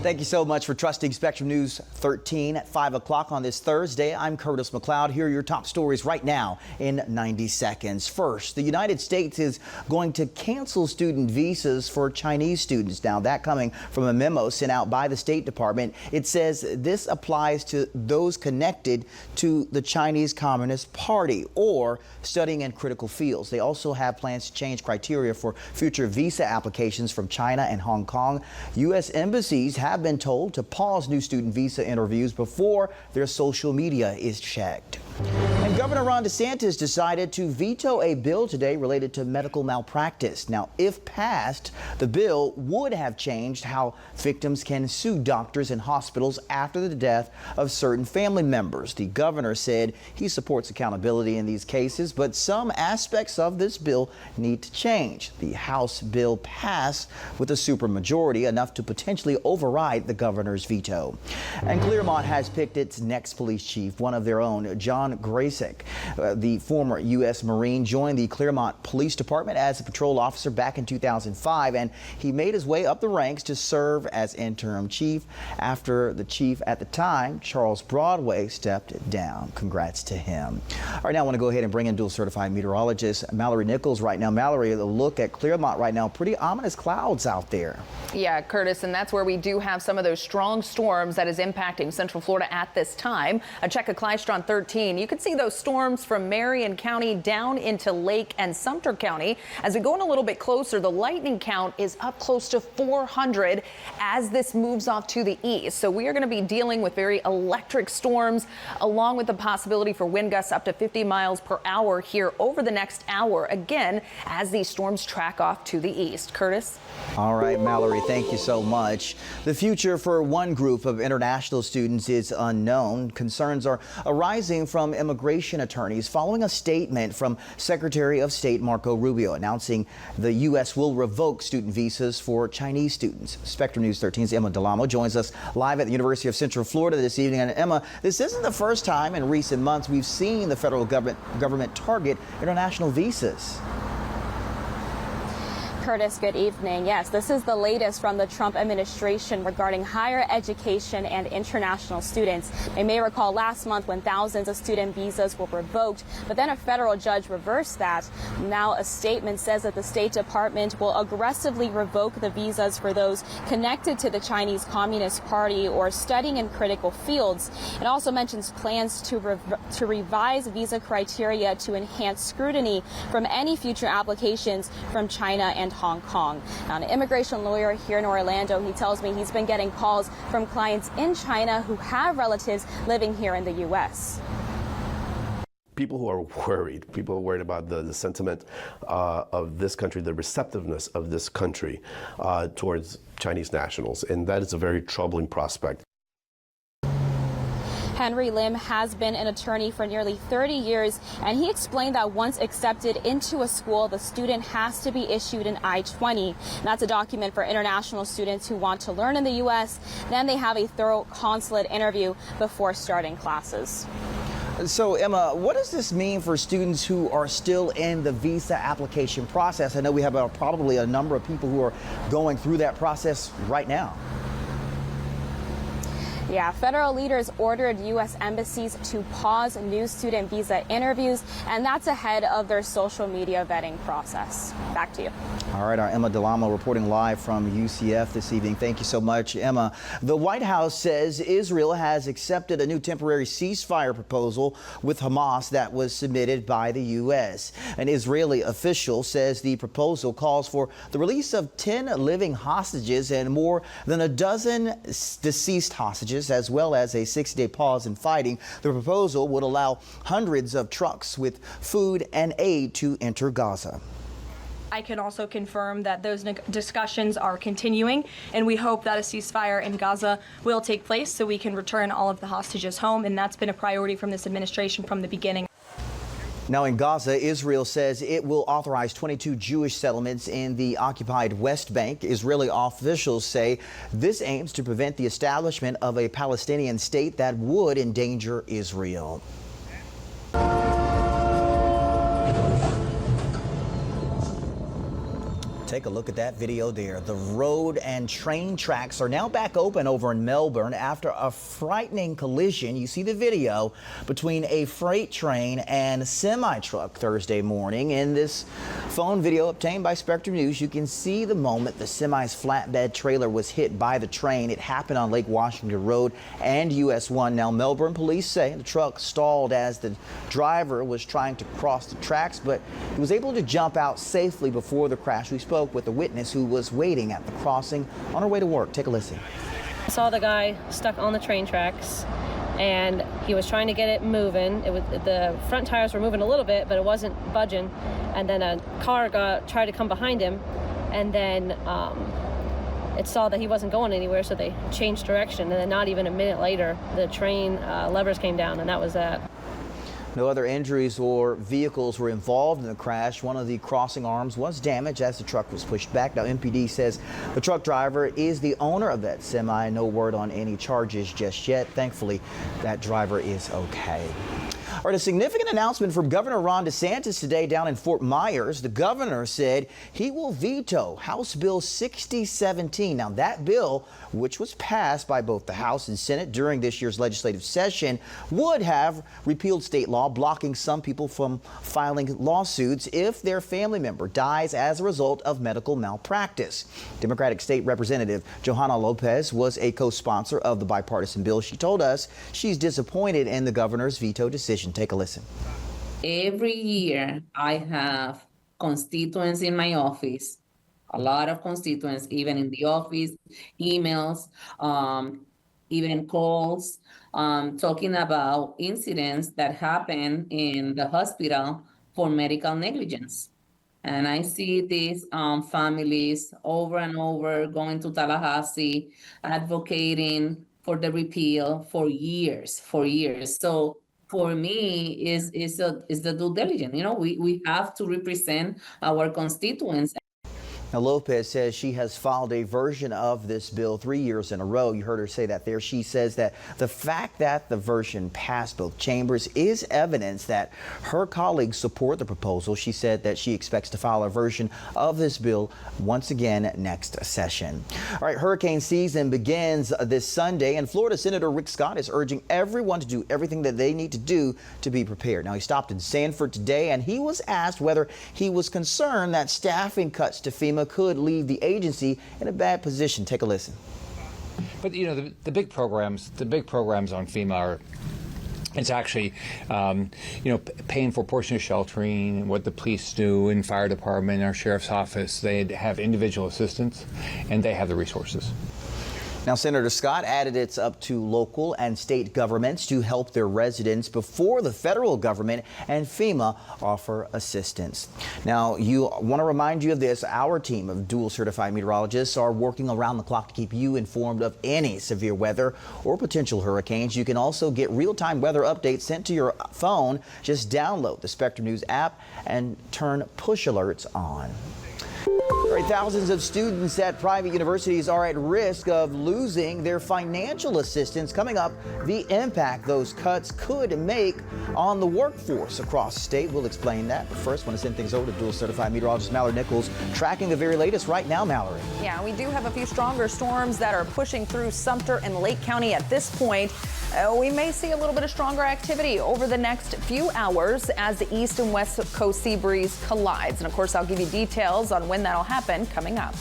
Thank you so much for trusting Spectrum News 13 at 5 o'clock on this Thursday. I'm Curtis McLeod. Here are your top stories right now in 90 seconds. First, the United States is going to cancel student visas for Chinese students. Now, that coming from a memo sent out by the State Department. It says this applies to those connected to the Chinese Communist Party or studying in critical fields. They also have plans to change criteria for future visa applications from China and Hong Kong. U.S. embassies have been told to pause new student visa interviews before their social media is checked. And Governor Ron DeSantis decided to veto a bill today related to medical malpractice. Now, if passed, the bill would have changed how victims can sue doctors and hospitals after the death of certain family members. The governor said he supports accountability in these cases, but some aspects of this bill need to change. The House bill passed with a supermajority, enough to potentially override the governor's veto. And Clearmont has picked its next police chief, one of their own, John Grasek. The former U.S. Marine joined the Clearmont Police Department as a patrol officer back in 2005, and he made his way up the ranks to serve as interim chief after the chief at the time, Charles Broadway, stepped down. Congrats to him. All right, now I want to go ahead and bring in dual certified meteorologist Mallory Nichols right now. Mallory, a look at Clearmont right now. Pretty ominous clouds out there. Yeah, Curtis, and that's where we do have some of those strong storms that is impacting Central Florida at this time. A check of Klystron 13. You can see those storms from Marion County down into Lake and Sumter County. As we go in a little bit closer, the lightning count is up close to 400 as this moves off to the east. So we are going to be dealing with very electric storms, along with the possibility for wind gusts up to 50 miles per hour here over the next hour, again, as these storms track off to the east. Curtis? All right, Mallory, thank you so much. The future for one group of international students is unknown. Concerns are arising from immigration attorneys following a statement from Secretary of State Marco Rubio announcing the U.S. will revoke student visas for Chinese students. Spectrum News 13's Emma Delamo joins us live at the University of Central Florida this evening. And Emma, this isn't the first time in recent months we've seen the federal government target international visas. Curtis, good evening. Yes, this is the latest from the Trump administration regarding higher education and international students. You may recall last month when thousands of student visas were revoked, but then a federal judge reversed that. Now a statement says that the State Department will aggressively revoke the visas for those connected to the Chinese Communist Party or studying in critical fields. It also mentions plans to revise visa criteria to enhance scrutiny from any future applications from China and Hong Kong. Now, an immigration lawyer here in Orlando, he tells me he's been getting calls from clients in China who have relatives living here in the U.S. People who are worried about the sentiment of this country, the receptiveness of this country towards Chinese nationals, and that is a very troubling prospect. Henry Lim has been an attorney for nearly 30 years, and he explained that once accepted into a school, the student has to be issued an I-20. That's a document for international students who want to learn in the U.S. Then they have a thorough consulate interview before starting classes. So, Emma, what does this mean for students who are still in the visa application process? I know we have probably a number of people who are going through that process right now. Yeah, federal leaders ordered U.S. embassies to pause new student visa interviews, and that's ahead of their social media vetting process. Back to you. All right, our Emma Delamo reporting live from UCF this evening. Thank you so much, Emma. The White House says Israel has accepted a new temporary ceasefire proposal with Hamas that was submitted by the U.S. An Israeli official says the proposal calls for the release of 10 living hostages and more than a dozen deceased hostages, as well as a 6-day pause in fighting. The proposal would allow hundreds of trucks with food and aid to enter Gaza. I can also confirm that those discussions are continuing, and we hope that a ceasefire in Gaza will take place so we can return all of the hostages home, and that's been a priority from this administration from the beginning. Now in Gaza, Israel says it will authorize 22 Jewish settlements in the occupied West Bank. Israeli officials say this aims to prevent the establishment of a Palestinian state that would endanger Israel. take a look at that video there. The road and train tracks are now back open over in Melbourne after a frightening collision. You see the video between a freight train and a semi-truck Thursday morning. In this phone video obtained by Spectrum News, you can see the moment the semi's flatbed trailer was hit by the train. It happened on Lake Washington Road and US 1. Now, Melbourne police say the truck stalled as the driver was trying to cross the tracks, but he was able to jump out safely before the crash. We spoke with a witness who was waiting at the crossing on her way to work. Take a listen. I saw the guy stuck on the train tracks, and he was trying to get it moving. The front tires were moving a little bit, but it wasn't budging. And then a car tried to come behind him, and then it saw that he wasn't going anywhere, so they changed direction. And then not even a minute later, the train levers came down, and that was that. No other injuries or vehicles were involved in the crash. One of the crossing arms was damaged as the truck was pushed back. Now, MPD says the truck driver is the owner of that semi. No word on any charges just yet. Thankfully, that driver is okay. All right, a significant announcement from Governor Ron DeSantis today down in Fort Myers. The governor said he will veto House Bill 6017. Now, that bill, which was passed by both the House and Senate during this year's legislative session, would have repealed state law blocking some people from filing lawsuits if their family member dies as a result of medical malpractice. Democratic State Representative Johanna Lopez was a co-sponsor of the bipartisan bill. She told us she's disappointed in the governor's veto decision. Take a listen. Every year I have constituents in my office, a lot of constituents, even in the office, emails, even calls, talking about incidents that happen in the hospital for medical negligence. And I see these families over and over going to Tallahassee, advocating for the repeal for years. So for me, is the due diligence. You know, we have to represent our constituents. Now, Lopez says she has filed a version of this bill 3 years in a row. You heard her say that there. She says that the fact that the version passed both chambers is evidence that her colleagues support the proposal. She said that she expects to file a version of this bill once again next session. All right, hurricane season begins this Sunday, and Florida Senator Rick Scott is urging everyone to do everything that they need to do to be prepared. Now, he stopped in Sanford today, and he was asked whether he was concerned that staffing cuts to FEMA could leave the agency in a bad position. Take a listen. But you know, the big programs on FEMA are, it's actually, paying for portion of sheltering, what the police do in fire department, our sheriff's office. They have individual assistants, and they have the resources. Now, Senator Scott added it's up to local and state governments to help their residents before the federal government and FEMA offer assistance. Now, you want to remind you of this. Our team of dual certified meteorologists are working around the clock to keep you informed of any severe weather or potential hurricanes. You can also get real-time weather updates sent to your phone. Just download the Spectrum News app and turn push alerts on. All right, thousands of students at private universities are at risk of losing their financial assistance. Coming up, the impact those cuts could make on the workforce across the state. We'll explain that. But first, I want to send things over to dual certified meteorologist Mallory Nichols, tracking the very latest right now, Mallory. Yeah, we do have a few stronger storms that are pushing through Sumter and Lake County at this point. We may see a little bit of stronger activity over the next few hours as the east and west coast sea breeze collides. And of course, I'll give you details on when that'll happen coming up.